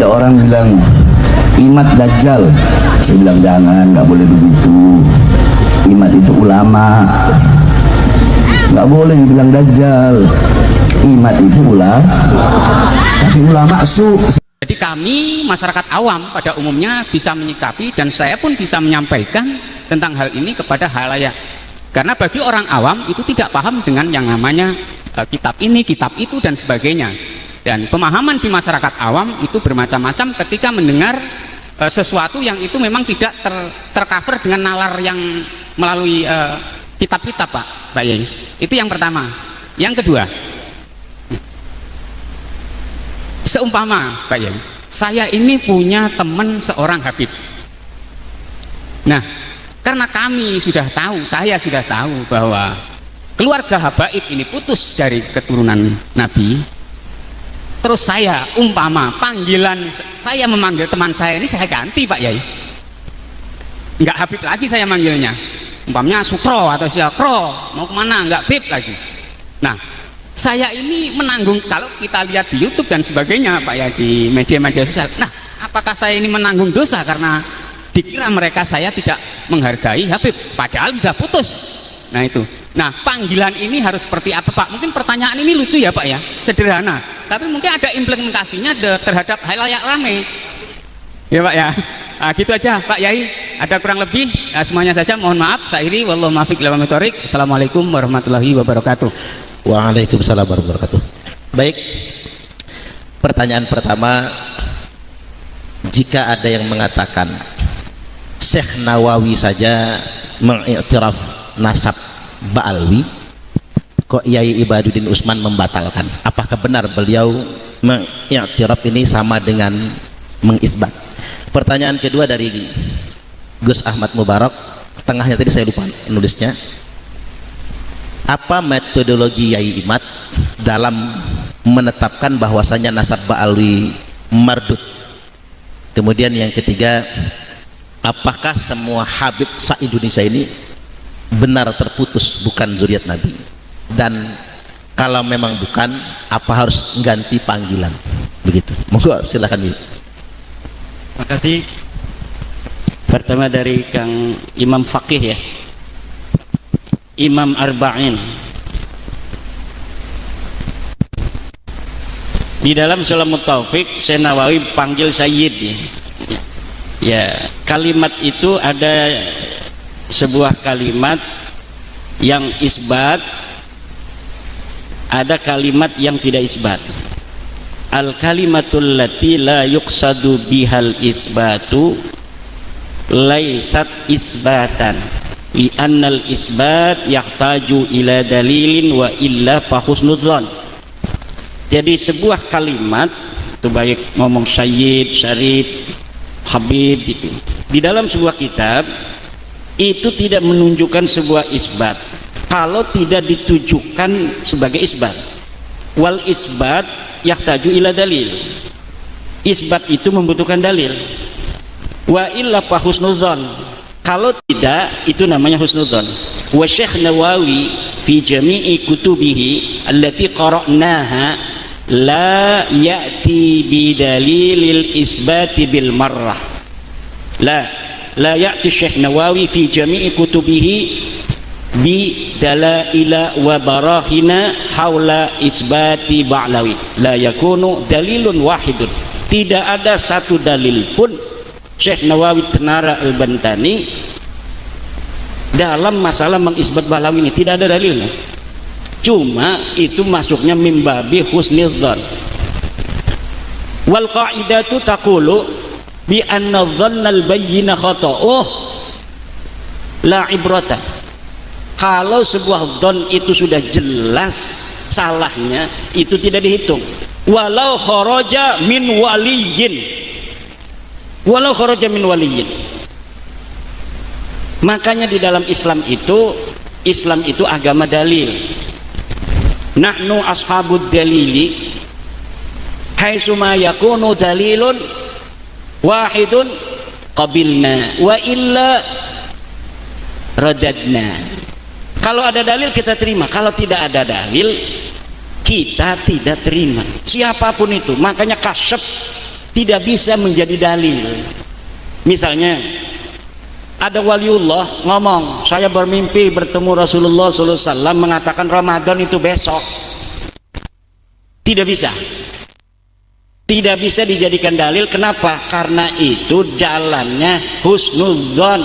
ada orang bilang Imat Dajjal. Saya bilang jangan, nggak boleh begitu. Imat itu ulama, nggak boleh dibilang Dajjal. Imat itu tapi ulama su. Jadi kami masyarakat awam pada umumnya bisa menyikapi, dan saya pun bisa menyampaikan tentang hal ini kepada halayak. Karena bagi orang awam itu tidak paham dengan yang namanya kitab ini, kitab itu dan sebagainya. Dan pemahaman di masyarakat awam itu bermacam-macam ketika mendengar sesuatu yang itu memang tidak tercover dengan nalar yang melalui kitab-kitab, Pak Yai. Itu yang pertama. Yang kedua, seumpama Pak Yai, saya ini punya teman seorang Habib. Nah, karena kami sudah tahu, saya sudah tahu bahwa keluarga habaib ini putus dari keturunan Nabi. Terus saya umpama panggilan, saya memanggil teman saya ini saya ganti Pak Yai, nggak Habib lagi saya manggilnya, umpamanya Sukro atau Syakro, mau kemana, nggak Bib lagi. Nah, saya ini menanggung, kalau kita lihat di YouTube dan sebagainya Pak ya, di media-media sosial, nah apakah saya ini menanggung dosa karena dikira mereka saya tidak menghargai Habib, padahal sudah putus. Nah itu, nah panggilan ini harus seperti apa Pak? Mungkin pertanyaan ini lucu ya Pak ya, sederhana, tapi mungkin ada implementasinya terhadap halayak rame ya Pak ya. Nah, gitu aja Pak Yai, ada kurang lebih semuanya saja, mohon maaf. Sa'iri wallahu muwaffiq ila aqwamit thoriq. Assalamualaikum warahmatullahi wabarakatuh. Waalaikumsalam warahmatullahi wabarakatuh. Baik, pertanyaan pertama, jika ada yang mengatakan Syekh Nawawi saja mengiktiraf nasab Ba'alwi, kok Yai Ibaduddin Usman membatalkan? Apakah benar beliau mengiktiraf ini sama dengan mengisbat? Pertanyaan kedua dari Gus Ahmad Mubarak, tengahnya tadi saya lupa nulisnya. Apa metodologi Yai Imat dalam menetapkan bahwasanya nasab Ba'alwi mardud? Kemudian yang ketiga, apakah semua Habib se-Indonesia ini benar terputus bukan zuriat Nabi? Dan kalau memang bukan, apa harus ganti panggilan? Begitu. Monggo silakan. Terima kasih. Pertama dari Kang Imam Faqih ya, Imam Arba'in. Di dalam Sulamut Taufik, Syekh Nawawi panggil Sayyid ya. Ya, kalimat itu ada sebuah kalimat yang isbat, ada kalimat yang tidak isbat. Al kalimatul lati la yuqsadu bihal isbatu laisat isbatan li annal isbat yahtaju ila dalilin wa illa fa husnudzon. Jadi sebuah kalimat itu baik ngomong Sayyid, Syarif, Habib itu di dalam sebuah kitab itu tidak menunjukkan sebuah isbat kalau tidak ditujukan sebagai isbat. Wal isbat yahtaju ila dalil. Isbat itu membutuhkan dalil. Wa illa fa husnudzon. Kalau tidak, itu namanya husnudzon. Wa Syekh Nawawi fi jami'i kutubihi allati qara'naha la ya'ti bi dalilil isbati bil marrah. La ya'ti Syekh Nawawi fi jami'i kutubihi bi dalaila wa barahina haula isbati Ba'lawi. La yakunu dalilun wahidun. Tidak ada satu dalil pun Syekh Nawawi Tenara Al-Bantani dalam masalah mengisbat Ba'lawi ini, tidak ada dalilnya. Cuma itu masuknya mimbabi husnidzan. Wal qa'idatu taqulu bi anna dhannal bayyina khata'uh la ibrata. Kalau sebuah dhon itu sudah jelas salahnya, itu tidak dihitung. Walau kharaja min waliyin, walau kharaja min waliyin. Makanya di dalam Islam itu agama dalil. Nahnu ashabud dalili haitsuma yakunu dalilun wahidun qabilna wa illa radadna. Kalau ada dalil kita terima, kalau tidak ada dalil kita tidak terima, siapapun itu. Makanya Kasyaf tidak bisa menjadi dalil. Misalnya ada waliullah ngomong, saya bermimpi bertemu Rasulullah SAW mengatakan Ramadan itu besok. Tidak bisa. Tidak bisa dijadikan dalil. Kenapa? Karena itu jalannya husnudzon,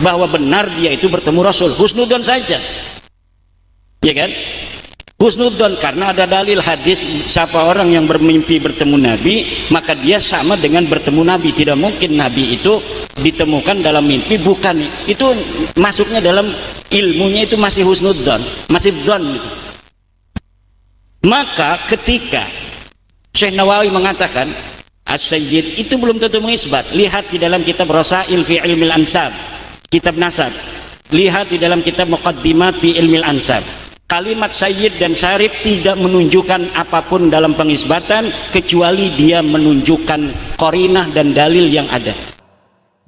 bahwa benar dia itu bertemu Rasul. Husnudzon saja, ya kan? Husnudzon, karena ada dalil hadis, siapa orang yang bermimpi bertemu Nabi maka dia sama dengan bertemu Nabi. Tidak mungkin Nabi itu ditemukan dalam mimpi, bukan. Itu masuknya dalam ilmunya itu masih husnudzon, masih dzon gitu. Maka ketika Syekh Nawawi mengatakan As-Sayyid itu belum tentu mengisbat, lihat di dalam kitab Rasail fi Ilmil Ansab, kitab Nasab, lihat di dalam kitab Muqaddimat fi Ilmil Ansab. Kalimat Sayyid dan Syarif tidak menunjukkan apapun dalam pengisbatan kecuali dia menunjukkan qarinah dan dalil yang ada.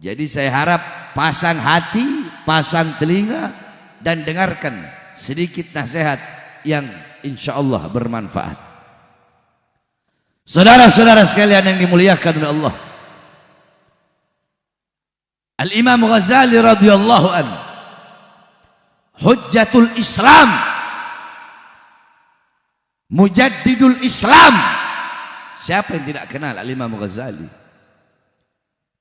Jadi saya harap pasang hati, pasang telinga, dan dengarkan sedikit nasihat yang insya Allah bermanfaat. Saudara-saudara sekalian yang dimuliakan oleh Allah, Al-Imam Ghazali radhiyallahu an, Hujjatul Islam, Mujaddidul Islam. Siapa yang tidak kenal Al-Imam Ghazali?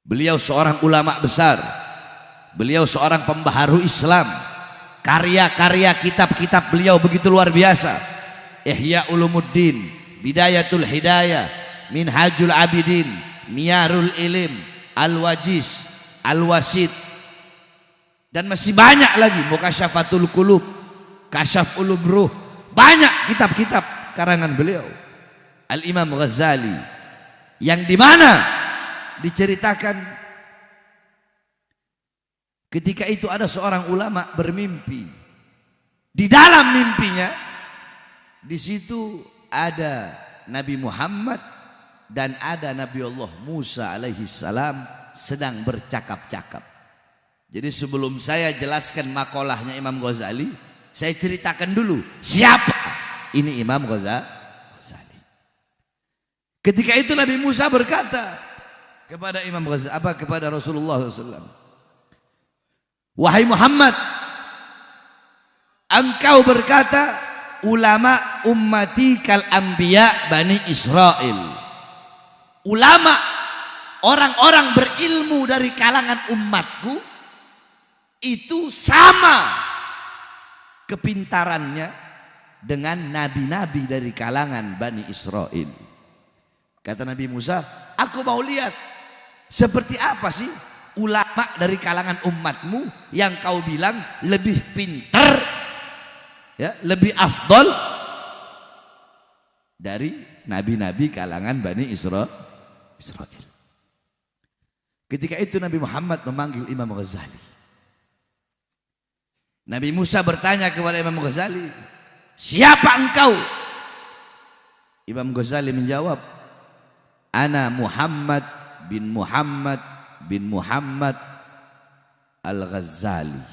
Beliau seorang ulama besar, beliau seorang pembaharu Islam. Karya-karya kitab-kitab beliau begitu luar biasa. Ihya Ulumuddin, Bidayatul Hidayah, Minhajul Abidin, Miyarul Ilim, Al-Wajiz, Al-Wasid, dan masih banyak lagi. Mukasyafatul Qulub, Kasyaf Ulum Ruh. Banyak kitab-kitab karangan beliau Al-Imam Ghazali, yang dimana diceritakan ketika itu ada seorang ulama bermimpi. Di dalam mimpinya di situ ada Nabi Muhammad dan ada Nabi Allah Musa alaihi salam sedang bercakap-cakap. Jadi sebelum saya jelaskan makolahnya Imam Ghazali, saya ceritakan dulu siapa ini Imam Ghazali. Ketika itu Nabi Musa berkata kepada Imam Ghazali, kepada Rasulullah SAW, wahai Muhammad, engkau berkata ulama ummati kal anbiya bani Israel. Ulama, orang-orang berilmu dari kalangan umatku itu sama kepintarannya dengan nabi-nabi dari kalangan Bani Israel. Kata Nabi Musa, aku mau lihat seperti apa sih ulama dari kalangan umatmu yang kau bilang lebih pintar, ya, lebih afdol dari nabi-nabi kalangan Bani Israel. Ketika itu Nabi Muhammad memanggil Imam Ghazali. Nabi Musa bertanya kepada Imam Ghazali, siapa engkau? Imam Ghazali menjawab, ana Muhammad bin Muhammad bin Muhammad Al-Ghazali.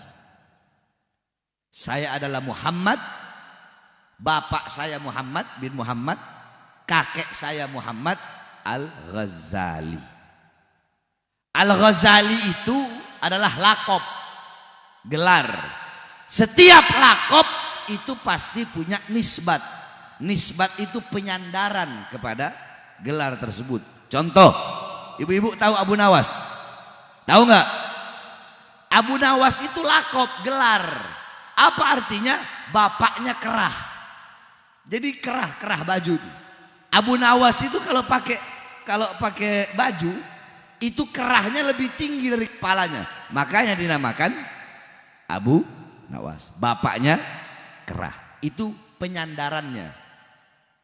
Saya adalah Muhammad, bapak saya Muhammad bin Muhammad, kakek saya Muhammad Al-Ghazali. Al-Ghazali itu adalah lakop, gelar. Setiap lakop itu pasti punya nisbat. Nisbat itu penyandaran kepada gelar tersebut. Contoh, ibu-ibu tahu Abu Nawas? Tahu nggak? Abu Nawas itu lakop, gelar. Apa artinya? Bapaknya kerah. Jadi kerah baju. Abu Nawas itu kalau pakai baju itu kerahnya lebih tinggi dari kepalanya. Makanya dinamakan Abu Nawas. Bapaknya kerah. Itu penyandarannya.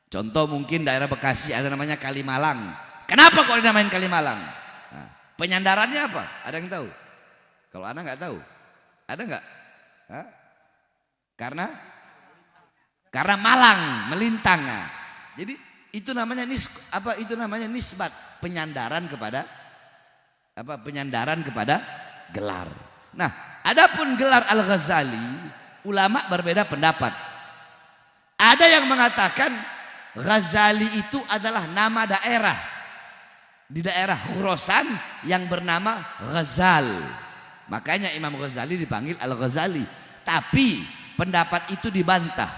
Contoh mungkin daerah Bekasi ada namanya Kalimalang. Kenapa kok dinamain Kalimalang? Nah, penyandarannya apa? Ada yang tahu? Kalau anak nggak tahu, ada nggak? Hah? Karena Malang, melintang. Nah, jadi itu namanya nisbat, penyandaran kepada gelar. Nah, adapun gelar Al-Ghazali, ulama berbeda pendapat. Ada yang mengatakan Ghazali itu adalah nama daerah. di daerah Khurasan yang bernama Ghazal. Makanya Imam Ghazali dipanggil Al-Ghazali. Tapi pendapat itu dibantah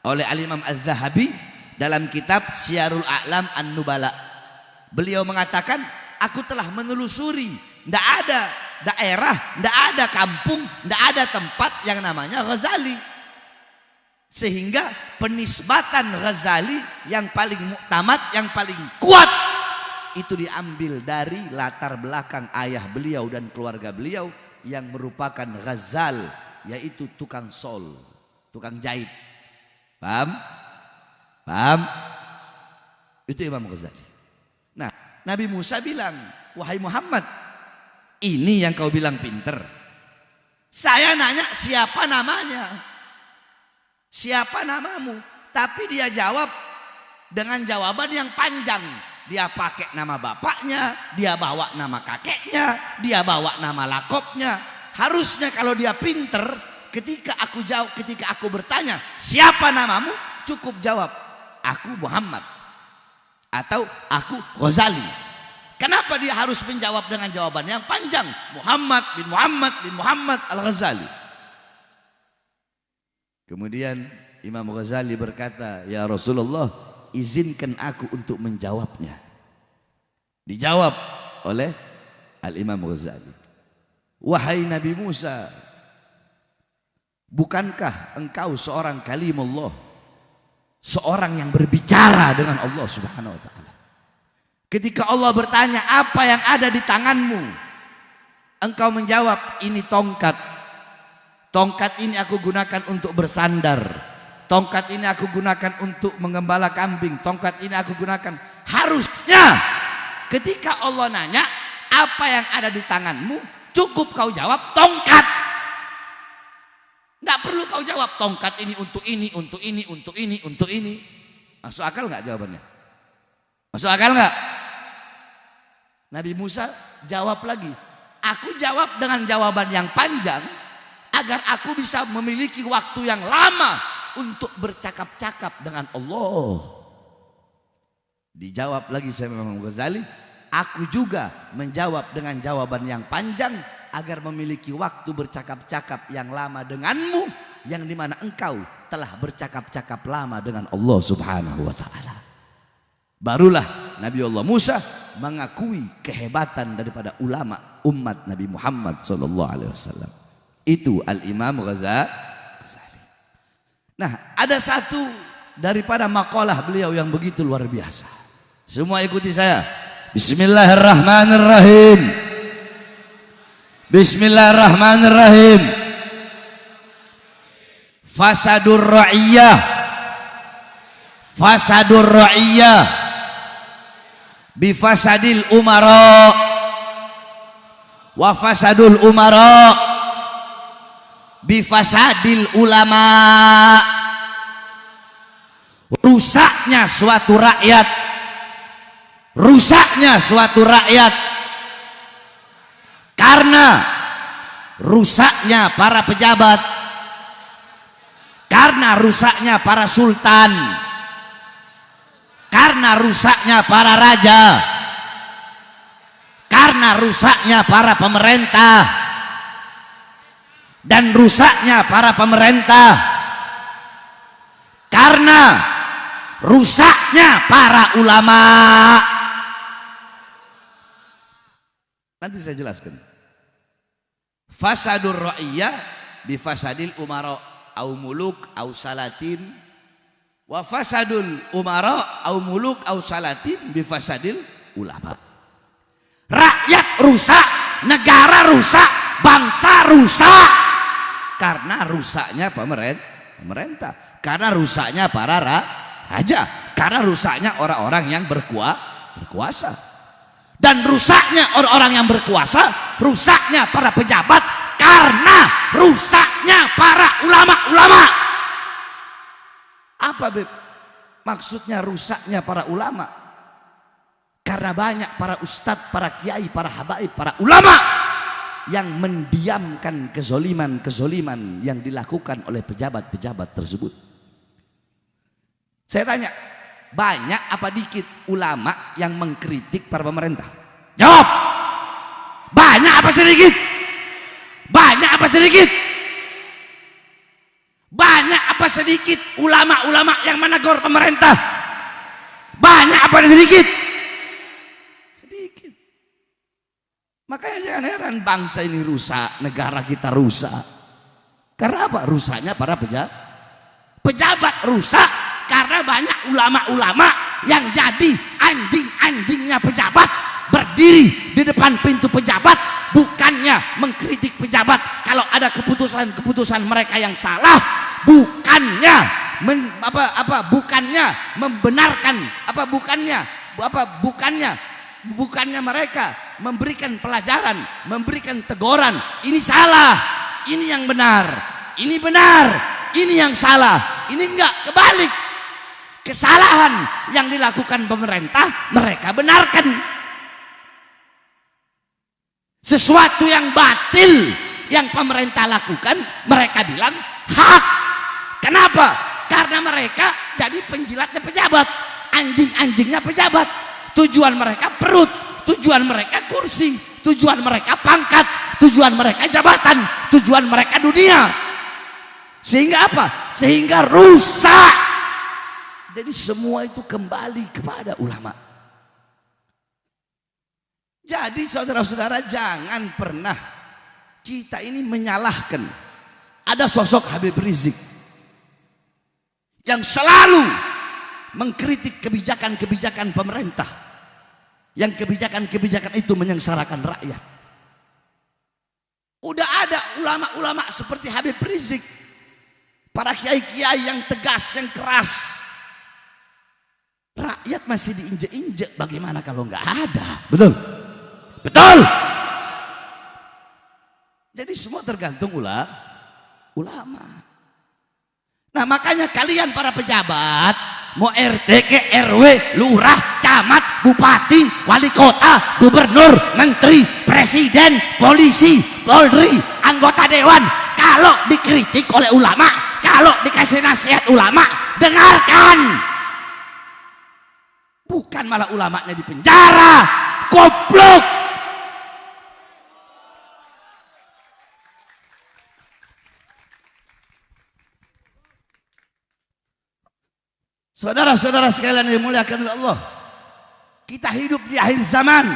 oleh Al-Imam Az-Zahabi dalam kitab Syiarul A'lam An-Nubala. Beliau mengatakan, aku telah menelusuri, tidak ada daerah, tidak ada kampung, tidak ada tempat yang namanya Ghazali. Sehingga penisbatan Ghazali yang paling muktamad, yang paling kuat, itu diambil dari latar belakang ayah beliau dan keluarga beliau yang merupakan Ghazal, yaitu tukang sol, tukang jahit. Paham? Paham? Itu Imam Ghazali. Nah, Nabi Musa bilang, wahai Muhammad, ini yang kau bilang pinter. Saya nanya siapa namanya, siapa namamu, tapi dia jawab dengan jawaban yang panjang. Dia pakai nama bapaknya, dia bawa nama kakeknya, dia bawa nama lakopnya. Harusnya kalau dia pinter, ketika aku bertanya siapa namamu, cukup jawab aku Muhammad atau aku Ghazali. Kenapa dia harus menjawab dengan jawaban yang panjang? Muhammad bin Muhammad bin Muhammad Al-Ghazali. Kemudian Imam Ghazali berkata, ya Rasulullah, izinkan aku untuk menjawabnya. Dijawab oleh Al-Imam Ghazali, wahai Nabi Musa, bukankah engkau seorang kalimullah, seorang yang berbicara dengan Allah Subhanahu wa ta'ala? Ketika Allah bertanya apa yang ada di tanganmu, engkau menjawab, ini tongkat. Tongkat ini aku gunakan untuk bersandar. Tongkat ini aku gunakan untuk mengembala kambing. Tongkat ini aku gunakan. Harusnya ketika Allah nanya apa yang ada di tanganmu, cukup kau jawab tongkat. Nggak perlu kau jawab tongkat ini untuk ini, untuk ini, untuk ini, untuk ini. Masuk akal nggak jawabannya? Masuk akal nggak? Nabi Musa jawab lagi. Aku jawab dengan jawaban yang panjang agar aku bisa memiliki waktu yang lama untuk bercakap-cakap dengan Allah. Dijawab lagi sama Imam Ghazali, aku juga menjawab dengan jawaban yang panjang agar memiliki waktu bercakap-cakap yang lama denganmu, yang dimana engkau telah bercakap-cakap lama dengan Allah Subhanahu wa ta'ala. Barulah Nabi Allah Musa mengakui kehebatan daripada ulama umat Nabi Muhammad SAW. Itu Al-Imam Ghazali. Nah, ada satu daripada makalah beliau yang begitu luar biasa. Semua ikuti saya. Bismillahirrahmanirrahim. Bismillahirrahmanirrahim. Fasadur ra'iyah. Fasadur ra'iyah bifasadil umara wa fasadul umara bifasadil ulama. Rusaknya suatu rakyat, rusaknya suatu rakyat karena rusaknya para pejabat, karena rusaknya para sultan, karena rusaknya para raja, karena rusaknya para pemerintah, dan rusaknya para pemerintah karena rusaknya para ulama. Nanti saya jelaskan. Fasadur ra'iyah bifasadil umara au muluk au salatin, wa fasadul umara au muluk au salatin bifasadil ulama. Rakyat rusak, negara rusak, bangsa rusak karena rusaknya pemerintah, karena rusaknya para raja, karena rusaknya orang-orang yang berkuasa, dan rusaknya orang-orang yang berkuasa, rusaknya para pejabat, karena rusaknya para ulama-ulama. Apa Beb? Maksudnya rusaknya para ulama? Karena banyak para ustadz, para kiai, para habaib, para ulama yang mendiamkan kezoliman-kezoliman yang dilakukan oleh pejabat-pejabat tersebut. Saya tanya, banyak apa dikit ulama yang mengkritik para pemerintah? Jawab. Banyak apa sedikit? Banyak apa sedikit? Banyak apa sedikit ulama-ulama yang menegur pemerintah? Banyak apa sedikit? Sedikit. Makanya jangan heran bangsa ini rusak, negara kita rusak. Karena apa? Rusaknya para pejabat rusak karena banyak ulama-ulama yang jadi anjing-anjingnya pejabat, berdiri di depan pintu pejabat, bukannya mengkritik pejabat kalau ada keputusan-keputusan mereka yang salah, bukannya bukannya mereka memberikan pelajaran, memberikan teguran, ini salah, ini yang benar, ini benar, ini yang salah, ini enggak, kebalik. Kesalahan yang dilakukan pemerintah mereka benarkan. Sesuatu yang batil yang pemerintah lakukan mereka bilang hak. Kenapa? Karena mereka jadi penjilatnya pejabat, anjing-anjingnya pejabat. Tujuan mereka perut, tujuan mereka kursi, tujuan mereka pangkat, tujuan mereka jabatan, tujuan mereka dunia. Sehingga apa? Sehingga rusak. Jadi semua itu kembali kepada ulama. Jadi saudara-saudara, jangan pernah kita ini menyalahkan. Ada sosok Habib Rizik yang selalu mengkritik kebijakan-kebijakan pemerintah, yang kebijakan-kebijakan itu menyengsarakan rakyat. Udah ada ulama-ulama seperti Habib Rizik, para kiai-kiai yang tegas, yang keras. Rakyat masih diinjek-injek, bagaimana kalau nggak ada? Betul? Betul? Jadi semua tergantung ulama. Nah makanya kalian para pejabat, mau RT ke RW, lurah, camat, bupati, wali kota, gubernur, menteri, presiden, polisi, polri, anggota dewan, kalau dikritik oleh ulama, kalau dikasih nasihat ulama, dengarkan. Bukan malah ulamanya di penjara, goblok. Saudara-saudara sekalian yang dimuliakan oleh Allah, kita hidup di akhir zaman.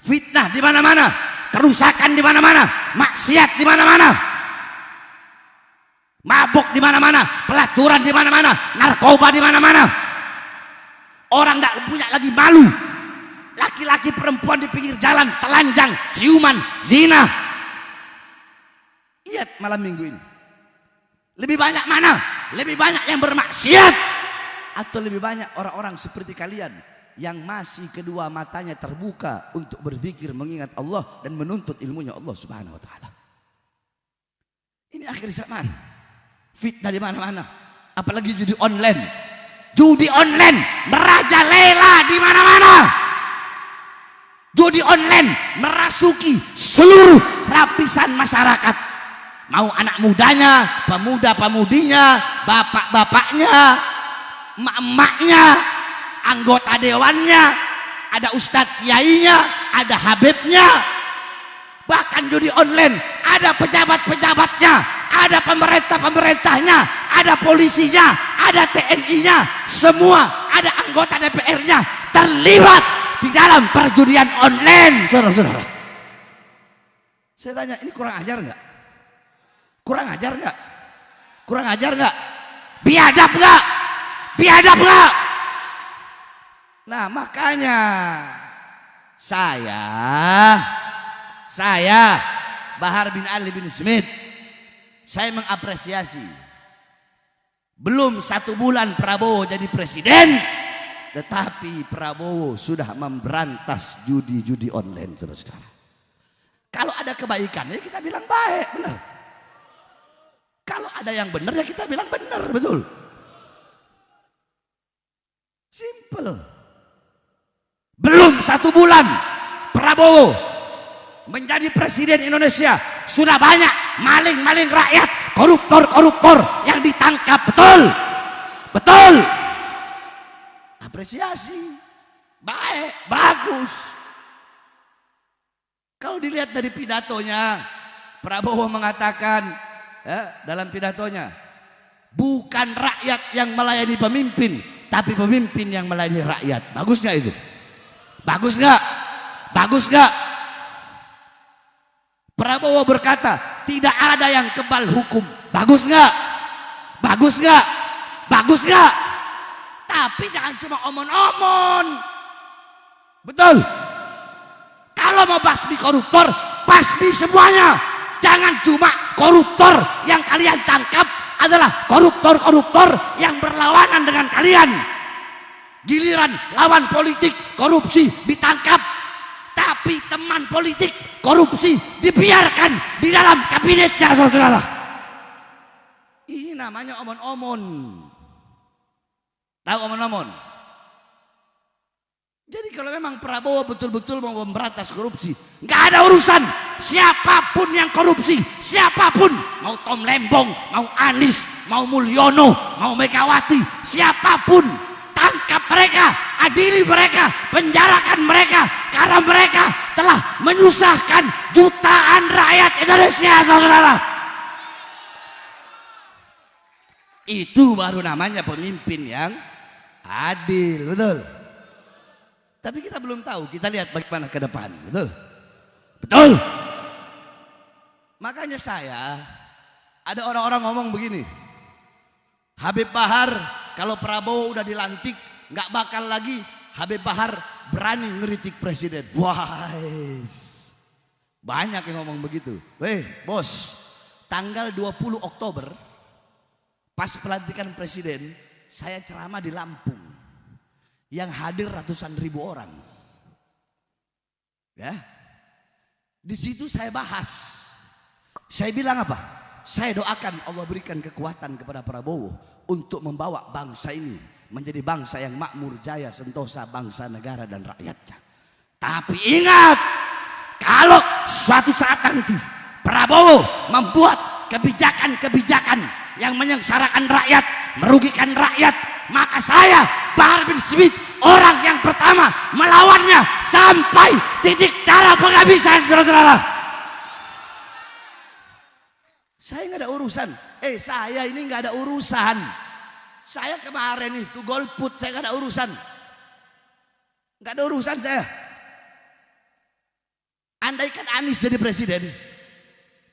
Fitnah di mana-mana, kerusakan di mana-mana, maksiat di mana-mana, mabuk di mana-mana, pelacuran di mana-mana, narkoba di mana-mana. Orang tidak punya lagi malu. Laki-laki perempuan di pinggir jalan, telanjang, ciuman, zina. Lihat malam minggu ini. Lebih banyak mana? Lebih banyak yang bermaksiat, atau lebih banyak orang-orang seperti kalian yang masih kedua matanya terbuka untuk berzikir, mengingat Allah dan menuntut ilmunya Allah Subhanahu wa taala. Ini akhir zaman. Fitnah di mana-mana, apalagi judi online. Judi online merajalela di mana-mana. Judi online merasuki seluruh lapisan masyarakat. Mau anak mudanya, pemuda-pemudinya, bapak-bapaknya, emak-emaknya, anggota dewannya, ada ustadz kiainya, ada habibnya. Bahkan judi online ada pejabat-pejabatnya, ada pemerintah-pemerintahnya, ada polisinya, ada TNI-nya, semua ada anggota DPR-nya terlibat di dalam perjudian online, saudara-saudara. Saya tanya, ini kurang ajar nggak? Kurang ajar nggak? Kurang ajar nggak? Biadab nggak? Biadab nggak? Nah makanya saya Bahar bin Ali bin Smith, saya mengapresiasi. Belum 1 bulan Prabowo jadi presiden, tetapi Prabowo sudah memberantas judi-judi online, saudara-saudara. Kalau ada kebaikannya kita bilang baik, benar. Kalau ada yang benar ya kita bilang benar, betul. Simple. Belum 1 bulan Prabowo menjadi presiden Indonesia, sudah banyak maling-maling rakyat, koruptor-koruptor yang ditangkap, betul. Betul. apresiasi, baik, bagus. Kalau dilihat dari pidatonya, Prabowo mengatakan dalam pidatonya, bukan rakyat yang melayani pemimpin, tapi pemimpin yang melayani rakyat. Bagus nggak itu? Bagus nggak? Bagus nggak? Prabowo berkata, tidak ada yang kebal hukum. Bagus nggak? Bagus nggak? Bagus nggak? Tapi jangan cuma omon-omon. Betul? Kalau mau basmi koruptor, basmi semuanya. Jangan cuma koruptor yang kalian tangkap adalah koruptor-koruptor yang berlawanan dengan kalian. Giliran lawan politik korupsi ditangkap, tapi teman politik korupsi dibiarkan di dalam kabinetnya, saudara. Ini namanya omon-omon. Tahu omon-omon? Jadi kalau memang Prabowo betul-betul mau memberantas korupsi, nggak ada urusan siapapun yang korupsi, siapapun, mau Tom Lembong, mau Anies, mau Mulyono, mau Megawati, siapapun, tangkap mereka, adili mereka, penjarakan mereka, karena mereka telah menyusahkan jutaan rakyat Indonesia, saudara. Itu baru namanya pemimpin yang adil, betul. Tapi kita belum tahu, kita lihat bagaimana ke depan, betul? Betul. Makanya ada orang-orang ngomong begini, Habib Bahar kalau Prabowo udah dilantik nggak bakal lagi Habib Bahar berani ngeritik presiden. Wah, banyak yang ngomong begitu. Weh bos, tanggal 20 Oktober pas pelantikan presiden, saya ceramah di Lampung. Yang hadir ratusan ribu orang. Ya. Di situ saya bahas. Saya bilang apa? Saya doakan Allah berikan kekuatan kepada Prabowo untuk membawa bangsa ini menjadi bangsa yang makmur, jaya, sentosa, bangsa, negara dan rakyatnya. Tapi ingat, kalau suatu saat nanti Prabowo membuat kebijakan-kebijakan yang menyengsarakan rakyat, merugikan rakyat, maka saya Bahar bin Smith orang yang pertama melawannya sampai titik darah penghabisan, saudara. Saya nggak ada urusan. Saya ini nggak ada urusan. Saya kemarin itu golput, saya nggak ada urusan. Nggak ada urusan saya. Andaikan Anies jadi presiden,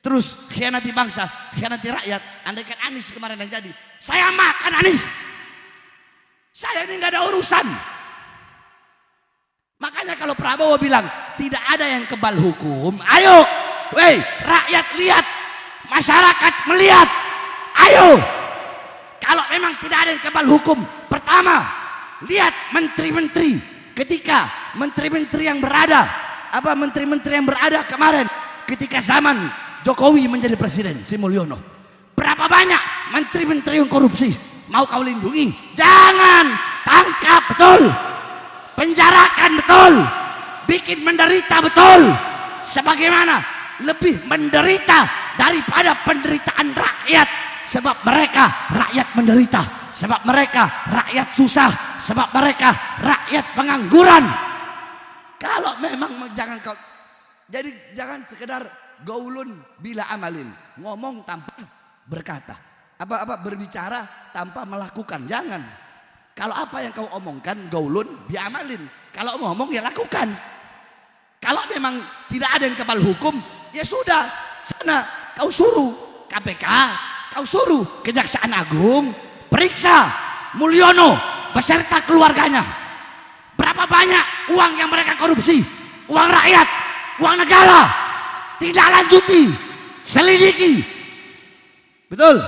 terus khianati bangsa, khianati rakyat. Andaikan Anies kemarin yang jadi, saya makan Anies. Saya ini nggak ada urusan. Makanya kalau Prabowo bilang tidak ada yang kebal hukum, ayo, rakyat lihat, masyarakat melihat, ayo. Kalau memang tidak ada yang kebal hukum, pertama, lihat menteri-menteri. Ketika menteri-menteri yang berada, menteri-menteri yang berada kemarin, ketika zaman Jokowi menjadi presiden, si Mulyono, berapa banyak menteri-menteri yang korupsi? Mau kau lindungi? Jangan, tangkap betul, penjarakan betul, bikin menderita betul. Sebagaimana lebih menderita daripada penderitaan rakyat. Sebab mereka rakyat menderita, sebab mereka rakyat susah, sebab mereka rakyat pengangguran. Kalau memang jangan sekedar gaulun bila amalin, ngomong tanpa berkata. Berbicara tanpa melakukan. Jangan. Kalau apa yang kau omongkan gaulun biamalin, kalau ngomong ya lakukan. Kalau memang tidak ada yang kebal hukum, ya sudah, sana kau suruh KPK, kau suruh Kejaksaan Agung periksa Mulyono beserta keluarganya. Berapa banyak uang yang mereka korupsi, uang rakyat, uang negara. Tidak lanjuti, selidiki. Betul?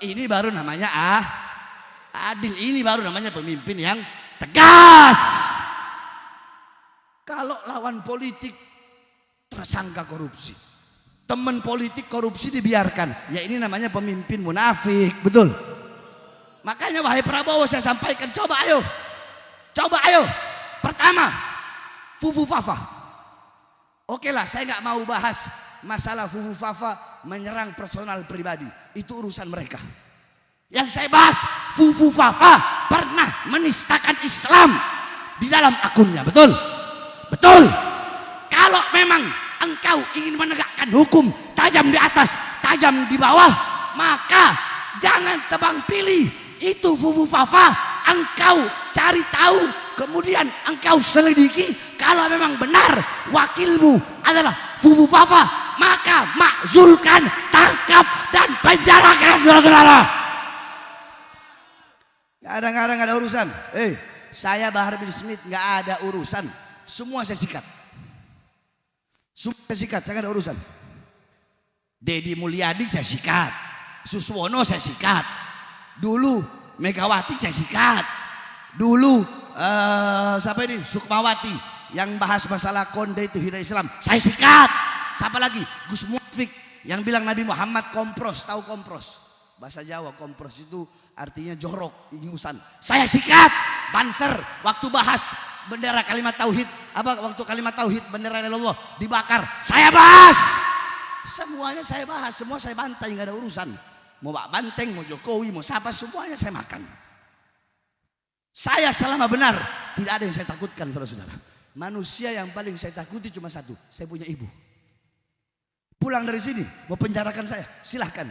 Ini baru namanya adil. Ini baru namanya pemimpin yang tegas. Kalau lawan politik tersangka korupsi, teman politik korupsi dibiarkan, ya ini namanya pemimpin munafik. Betul? Makanya wahai Prabowo, saya sampaikan, coba ayo. Pertama, Fufu Fafa. Oke lah, saya nggak mau bahas masalah Fufu Fafa menyerang personal pribadi, itu urusan mereka. Yang saya bahas, Fufu Fafa pernah menistakan Islam di dalam akunnya. Betul? Betul. Kalau memang engkau ingin menegakkan hukum tajam di atas, tajam di bawah, maka jangan tebang pilih. Itu fufu fafa, engkau cari tahu, kemudian engkau selidiki. Kalau memang benar wakilmu adalah fufu fafa, maka makzulkan, tangkap dan penjarakan, saudara-saudara. Kadang-kadang nggak ada urusan. Saya Bahar bin Smith nggak ada urusan. Semua saya sikat. Semua saya sikat, saya nggak ada urusan. Dedi Mulyadi saya sikat, Suswono saya sikat, dulu Megawati saya sikat, dulu siapa ini Sukmawati yang bahas masalah konde itu hina Islam saya sikat. Siapa lagi? Gus Muafik yang bilang Nabi Muhammad kompros. Tahu kompros? Bahasa Jawa kompros itu artinya jorok, ingusan. Saya sikat. Banser waktu bahas bendera kalimat tauhid, waktu kalimat tauhid bendera Allah dibakar, saya bahas. Semuanya saya bahas, semua saya bantai, nggak ada urusan. Mau Pak Banteng, mau Jokowi, mau siapa, semuanya saya makan. Saya selama benar, tidak ada yang saya takutkan, saudara-saudara. Manusia yang paling saya takuti cuma satu, saya punya ibu. Pulang dari sini, mau penjarakan saya, silahkan.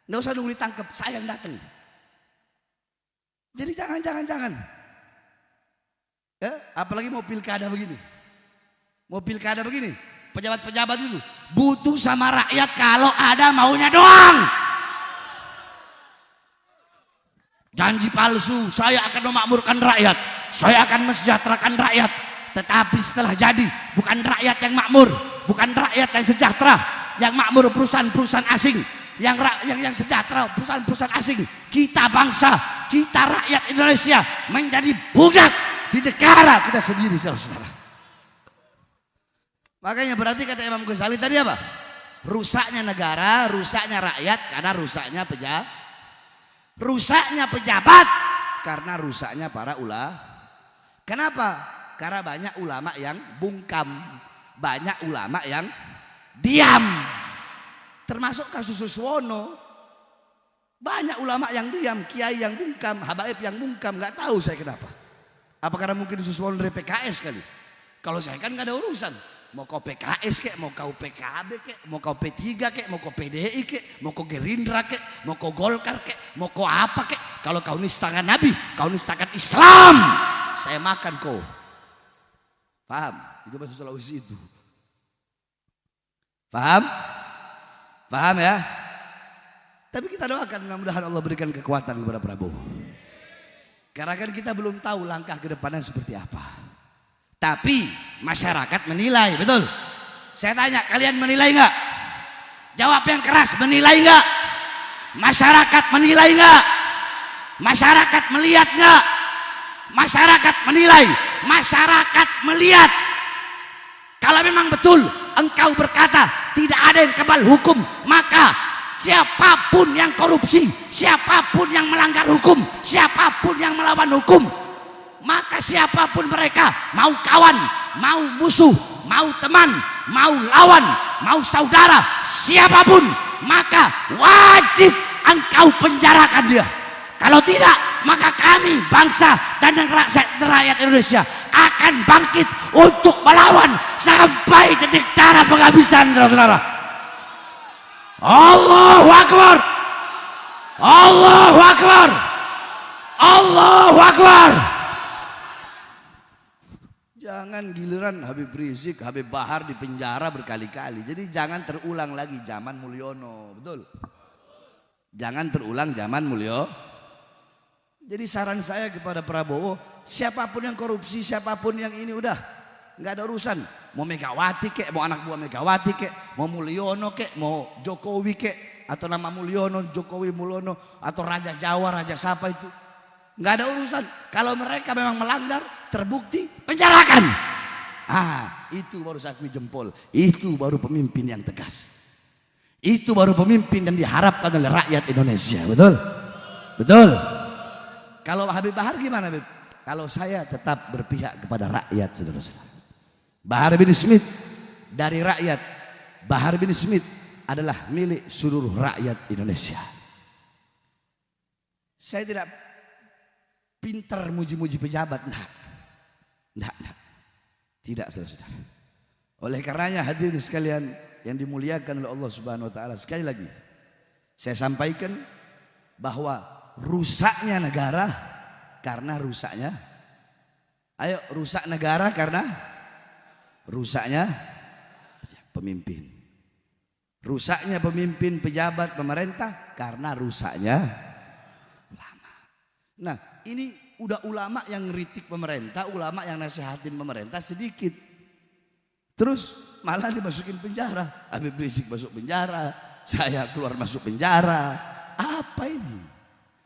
Nggak usah nunggu ditangkap, saya yang datang. Jadi jangan. Apalagi mau pilkada begini. Mau pilkada begini, pejabat-pejabat itu butuh sama rakyat kalau ada maunya doang. Janji palsu, saya akan memakmurkan rakyat, saya akan mensejahterakan rakyat. Tetapi setelah jadi, bukan rakyat yang makmur, bukan rakyat yang sejahtera. Yang makmur perusahaan-perusahaan asing, yang sejahtera perusahaan-perusahaan asing. Kita bangsa, kita rakyat Indonesia menjadi budak di negara kita sendiri, saudara-saudara. Makanya berarti kata Imam Ghazali tadi apa? Rusaknya negara, rusaknya rakyat karena rusaknya pejabat. Rusaknya pejabat karena rusaknya para ulama. Kenapa? Karena banyak ulama yang bungkam, banyak ulama yang diam. Termasuk kasus Suswono. Banyak ulama yang diam, kiai yang bungkam, habaib yang bungkam, nggak tahu saya kenapa. Apa karena mungkin Suswono dari PKS kali? Kalau saya kan nggak ada urusan. Mau kau PKS kek, mau kau PKB kek, mau kau P3 kek, mau kau PDI kek, mau kau Gerindra kek, mau kau Golkar kek, mau kau apa kek. Kalau kau nistakan Nabi, kau nistakan Islam, saya makan kau. Paham? Itu bahasa Sulawesi itu. Paham? Paham ya? Tapi kita doakan mudah-mudahan Allah berikan kekuatan kepada Prabowo. Karena kan kita belum tahu langkah ke depannya seperti apa. Tapi masyarakat menilai, betul? Saya tanya, kalian menilai nggak? Jawab yang keras, menilai nggak? Masyarakat menilai nggak? Masyarakat melihat nggak? Masyarakat menilai, masyarakat melihat. Kalau memang betul engkau berkata tidak ada yang kebal hukum, maka siapapun yang korupsi, siapapun yang melanggar hukum, siapapun yang melawan hukum, maka siapapun mereka, mau kawan, mau musuh, mau teman, mau lawan, mau saudara, siapapun, maka wajib engkau penjarakan dia. Kalau tidak, maka kami bangsa dan rakyat Indonesia akan bangkit untuk melawan sampai titik darah penghabisan, saudara-saudara. Allahu Akbar, Allahu Akbar, Allahu Akbar. Jangan giliran Habib Rizik, Habib Bahar di penjara berkali-kali. Jadi jangan terulang lagi zaman Mulyono, betul? Jangan terulang zaman Mulyono. Jadi saran saya kepada Prabowo, siapapun yang korupsi, siapapun yang ini udah nggak ada urusan. Mau Megawati kek, mau anak buah Megawati kek, mau Mulyono kek, mau Jokowi kek, atau nama Mulyono, Jokowi Mulyono, atau Raja Jawa, Raja siapa itu, nggak ada urusan. Kalau mereka memang melanggar, terbukti, penjarakan. Itu baru saya akui jempol. Itu baru pemimpin yang tegas. Itu baru pemimpin yang diharapkan oleh rakyat Indonesia, betul? Betul. Kalau Habib Bahar gimana, Habib? Kalau saya tetap berpihak kepada rakyat, saudara-saudara. Bahar bin Smith dari rakyat. Bahar bin Smith adalah milik seluruh rakyat Indonesia. Saya tidak pinter muji-muji pejabat. Enggak. Tidak, saudara-saudara. Oleh karenanya hadirin sekalian yang dimuliakan oleh Allah Subhanahu wa taala, sekali lagi saya sampaikan bahwa rusaknya negara karena rusaknya, rusak negara karena rusaknya pemimpin. Rusaknya pemimpin, pejabat, pemerintah karena rusaknya ulama. Nah, ini udah ulama yang ngeritik pemerintah, ulama yang nasihatin pemerintah sedikit. Terus malah dimasukin penjara. Habib Rizik masuk penjara, saya keluar masuk penjara. Apa ini?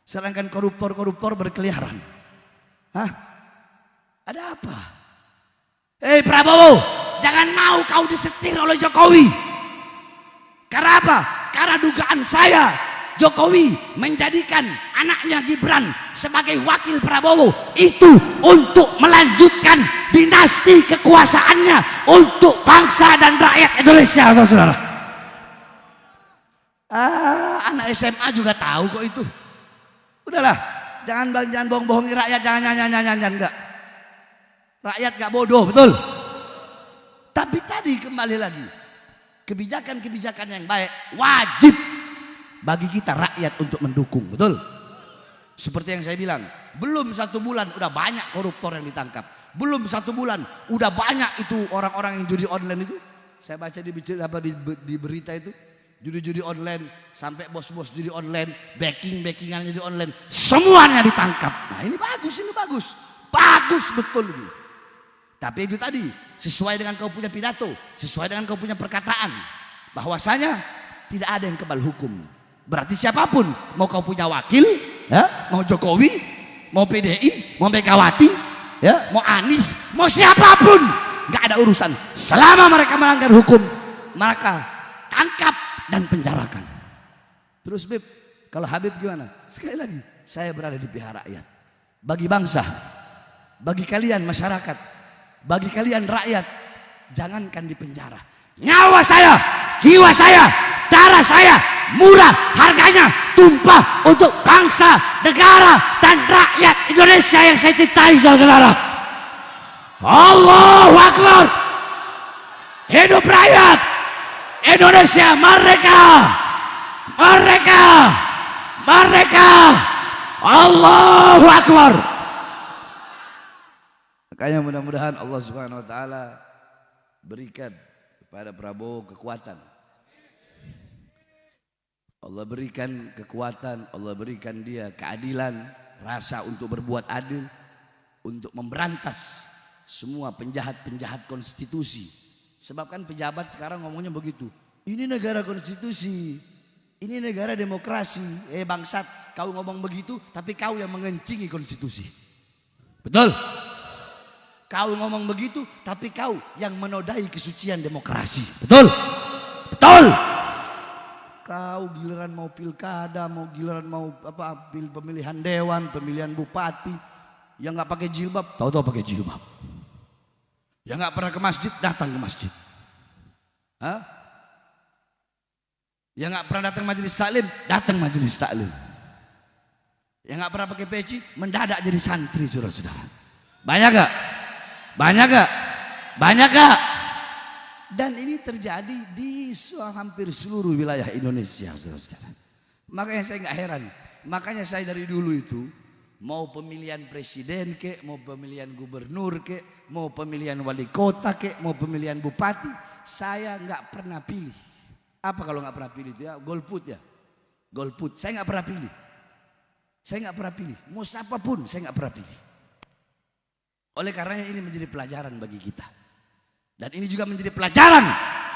Sedangkan koruptor-koruptor berkeliaran. Hah? Ada apa? Prabowo, jangan mau kau disetir oleh Jokowi. Karena apa? Karena dugaan saya Jokowi menjadikan anaknya Gibran sebagai wakil Prabowo itu untuk melanjutkan dinasti kekuasaannya untuk bangsa dan rakyat Indonesia, saudara. Anak SMA juga tahu kok itu. Udahlah, jangan bohong-bohongi rakyat, jangan enggak. Rakyat gak bodoh, betul. Tapi tadi kembali lagi, kebijakan-kebijakan yang baik wajib bagi kita rakyat untuk mendukung, betul. Seperti yang saya bilang, belum 1 bulan udah banyak koruptor yang ditangkap. Belum 1 bulan udah banyak itu orang-orang yang judi online itu. Saya baca di berita itu, judi-judi online, sampai bos-bos judi online, backingan judi online, semuanya ditangkap. Nah ini bagus, bagus betul ini. Tapi itu tadi sesuai dengan kau punya pidato, sesuai dengan kau punya perkataan, bahwasanya tidak ada yang kebal hukum. Berarti siapapun, mau kau punya wakil, ya, mau Jokowi, mau PDI, mau Megawati, ya, mau Anies, mau siapapun, nggak ada urusan. Selama mereka melanggar hukum, maka tangkap dan penjarakan. Terus Beb, kalau Habib gimana? Sekali lagi, saya berada di pihak rakyat. Bagi bangsa, bagi kalian masyarakat, bagi kalian rakyat, jangankan di penjara. Nyawa saya, jiwa saya, darah saya murah harganya, tumpah untuk bangsa, negara dan rakyat Indonesia yang saya cintai, saudara. Allahu Akbar. Hidup rakyat Indonesia merdeka, merdeka, merdeka. Allahu Akbar. Makanya mudah-mudahan Allah Subhanahu wa taala berikan kepada Prabowo kekuatan. Allah berikan kekuatan, Allah berikan dia keadilan, rasa untuk berbuat adil, untuk memberantas semua penjahat-penjahat konstitusi. Sebab kan pejabat sekarang ngomongnya begitu, ini negara konstitusi, ini negara demokrasi. Bangsat, kau ngomong begitu tapi kau yang mengencingi konstitusi. Betul? Kau ngomong begitu tapi kau yang menodai kesucian demokrasi. Betul? Betul? Kau giliran mau pilkada, mau giliran mau pemilihan dewan, pemilihan bupati, yang nggak pakai jilbab, tahu-tahu pakai jilbab. Yang nggak pernah ke masjid, datang ke masjid. Hah? Yang nggak pernah datang majelis taklim, datang majelis taklim. Yang nggak pernah pakai peci, mendadak jadi santri, saudara-saudara. Banyak gak? Banyak gak? Banyak gak? Dan ini terjadi di hampir seluruh wilayah Indonesia, saudara-saudara. Makanya saya nggak heran. Makanya saya dari dulu itu, mau pemilihan presiden kek, mau pemilihan gubernur kek, mau pemilihan wali kota kek, mau pemilihan bupati, saya nggak pernah pilih. Apa kalau nggak pernah pilih itu ya? Golput ya, golput. Saya nggak pernah pilih. Saya nggak pernah pilih. Mau siapapun saya nggak pernah pilih. Oleh karenanya ini menjadi pelajaran bagi kita. Dan ini juga menjadi pelajaran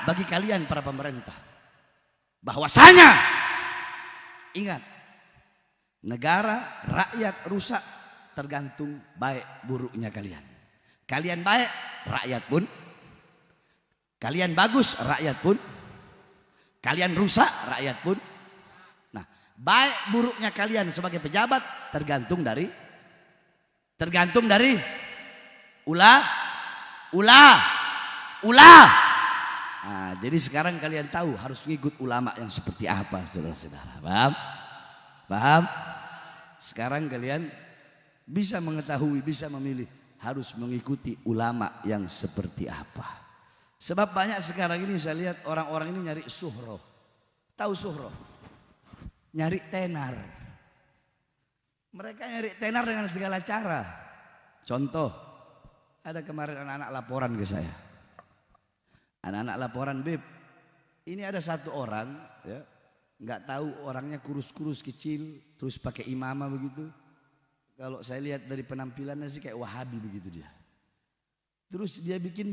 bagi kalian para pemerintah. Bahwasanya ingat, negara, rakyat rusak tergantung baik buruknya kalian. Kalian baik, rakyat pun. Kalian bagus, rakyat pun. Kalian rusak, rakyat pun. Nah, baik buruknya kalian sebagai pejabat tergantung dari ulah. Nah, jadi sekarang kalian tahu harus ngikut ulama yang seperti apa, saudara-saudara. Paham? Paham? Sekarang kalian bisa mengetahui, bisa memilih, harus mengikuti ulama yang seperti apa. Sebab banyak sekarang ini saya lihat orang-orang ini nyari suhroh. Tahu suhroh? Nyari tenar. Mereka nyari tenar dengan segala cara. Contoh, ada kemarin anak-anak laporan ke saya. Anak-anak laporan, Beb, ini ada satu orang, ya, nggak tahu orangnya kurus-kurus kecil, terus pakai imamah begitu. Kalau saya lihat dari penampilannya sih kayak Wahabi begitu dia. Terus dia bikin